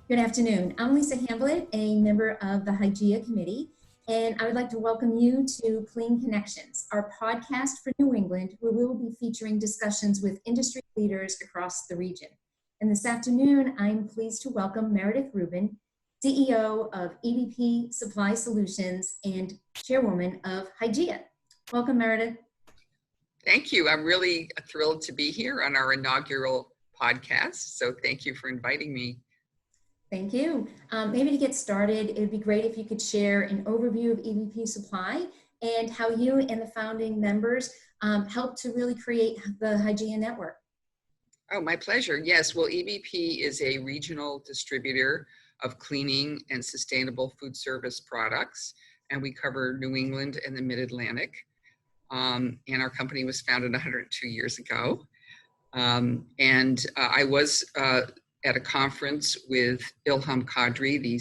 Good afternoon. I'm Lisa Hamblet, a member of the Hygieia Committee, and I would like to welcome you to Clean Connections, our podcast for New England, where we will be featuring discussions with industry leaders across the region. And this afternoon, I'm pleased to welcome Meredith Reuben, CEO of EVP Supply Solutions and Chairwoman of Hygieia. Welcome, Meredith. Thank you. I'm really thrilled to be here on our inaugural podcast. So thank you for inviting me. Thank you. Maybe to get started, it would be great if you could share an overview of EVP Supply and how you and the founding members helped to really create the Hygieia Network. Oh, my pleasure. Yes, well, EVP is a regional distributor of cleaning and sustainable food service products, and we cover New England and the Mid-Atlantic. And our company was founded 102 years ago. I was at a conference with Ilham Kadri, the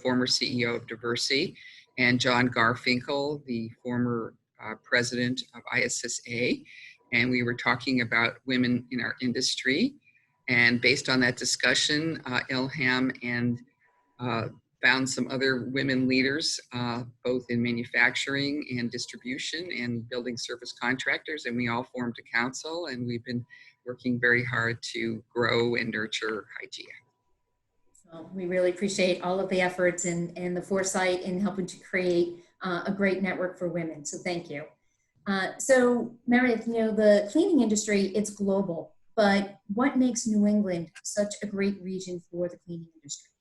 former CEO of Diversey, and John Garfinkel, the former president of ISSA. And we were talking about women in our industry. And based on that discussion, Ilham and found some other women leaders, both in manufacturing and distribution and building service contractors. And we all formed a council, and we've been working very hard to grow and nurture Hygieia. So we really appreciate all of the efforts and the foresight in helping to create a great network for women. So thank you. So Meredith, the cleaning industry, it's global, but what makes New England such a great region for the cleaning industry?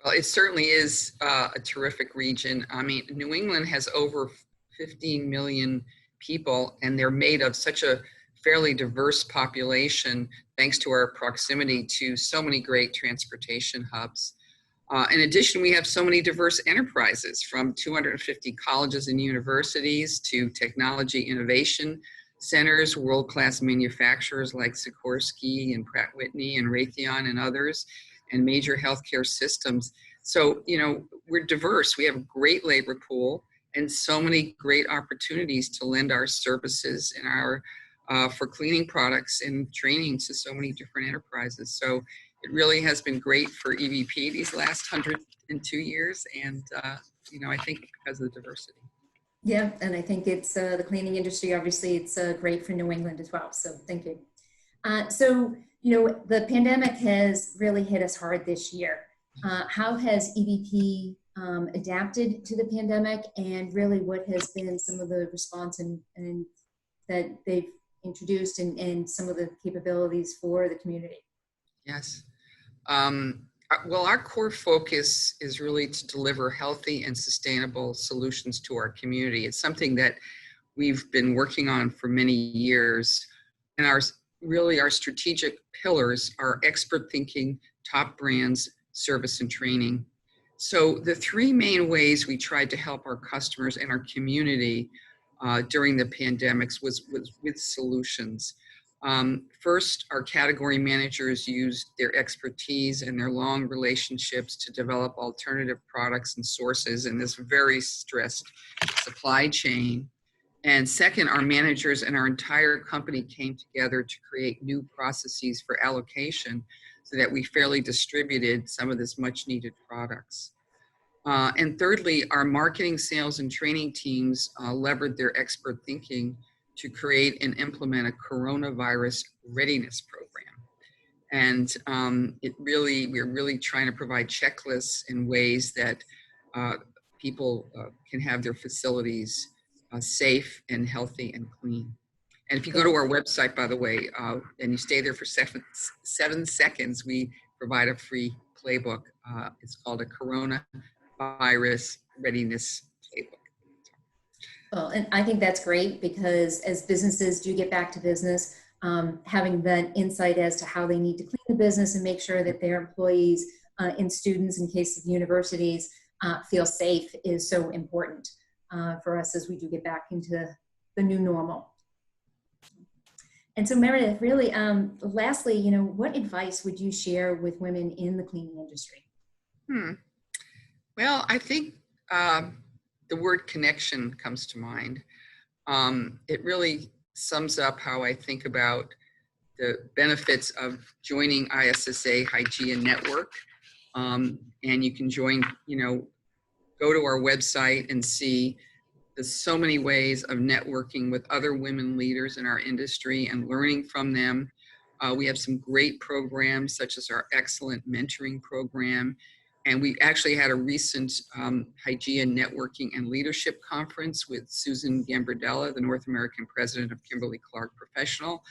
Well, it certainly is a terrific region. I mean, New England has over 15 million people, and they're made of such a fairly diverse population, thanks to our proximity to so many great transportation hubs. In addition, we have so many diverse enterprises, from 250 colleges and universities to technology innovation centers, world-class manufacturers like Sikorsky and Pratt Whitney and Raytheon and others, and major healthcare systems. So, we're diverse. We have a great labor pool and so many great opportunities to lend our services and our for cleaning products and training to so many different enterprises. So it really has been great for EVP these last 102 years. And, I think because of the diversity. Yeah, and I think it's the cleaning industry, obviously it's great for New England as well. So thank you. The pandemic has really hit us hard this year. How has EVP adapted to the pandemic, and really what has been some of the response and that they've introduced and some of the capabilities for the community? Yes. Well, our core focus is really to deliver healthy and sustainable solutions to our community. It's something that we've been working on for many years. And our strategic pillars are expert thinking, top brands, service, and training. So the three main ways we tried to help our customers and our community during the pandemics was with solutions. First, our category managers used their expertise and their long relationships to develop alternative products and sources in this very stressed supply chain. And second, our managers and our entire company came together to create new processes for allocation so that we fairly distributed some of this much needed products. And thirdly, our marketing, sales, and training teams leveraged their expert thinking to create and implement a coronavirus readiness program. And we're really trying to provide checklists and ways that people can have their facilities safe and healthy and clean. And if you go to our website, by the way, and you stay there for 7 seconds, we provide a free playbook. It's called a Coronavirus Readiness Playbook. Well, and I think that's great, because as businesses do get back to business, having that insight as to how they need to clean the business and make sure that their employees and students, in case of universities, feel safe is so important for us as we do get back into the new normal. And so Meredith, really, lastly, what advice would you share with women in the cleaning industry? Well, I think the word connection comes to mind. It really sums up how I think about the benefits of joining ISSA Hygieia Network. And you can join, go to our website and see there's so many ways of networking with other women leaders in our industry and learning from them. We have some great programs, such as our excellent mentoring program. And we actually had a recent Hygieia Networking and Leadership Conference with Susan Gambardella, the North American president of Kimberly-Clark Professional,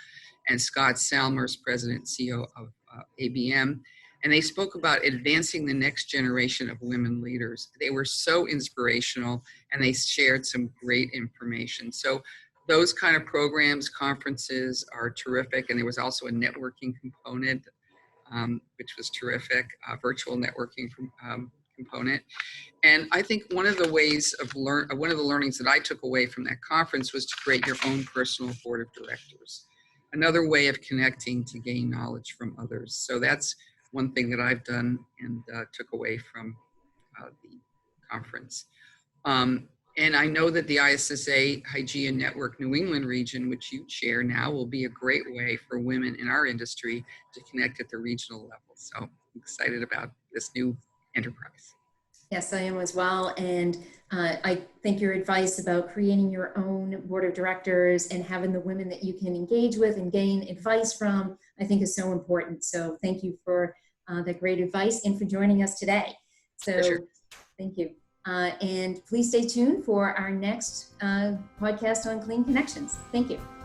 and Scott Salmers, president and CEO of ABM. And they spoke about advancing the next generation of women leaders. They were so inspirational, and they shared some great information. So those kind of programs, conferences are terrific. And there was also a networking component, which was terrific, virtual networking component. And I think one of the ways of one of the learnings that I took away from that conference was to create your own personal board of directors. Another way of connecting to gain knowledge from others. So that's one thing that I've done and took away from the conference. And I know that the ISSA Hygieia Network New England region, which you chair now, will be a great way for women in our industry to connect at the regional level. So I'm excited about this new enterprise. Yes, I am as well. And I think your advice about creating your own board of directors and having the women that you can engage with and gain advice from, I think is so important. So thank you for that great advice and for joining us today. So Sure. Thank you. And please stay tuned for our next podcast on Clean Connections. Thank you.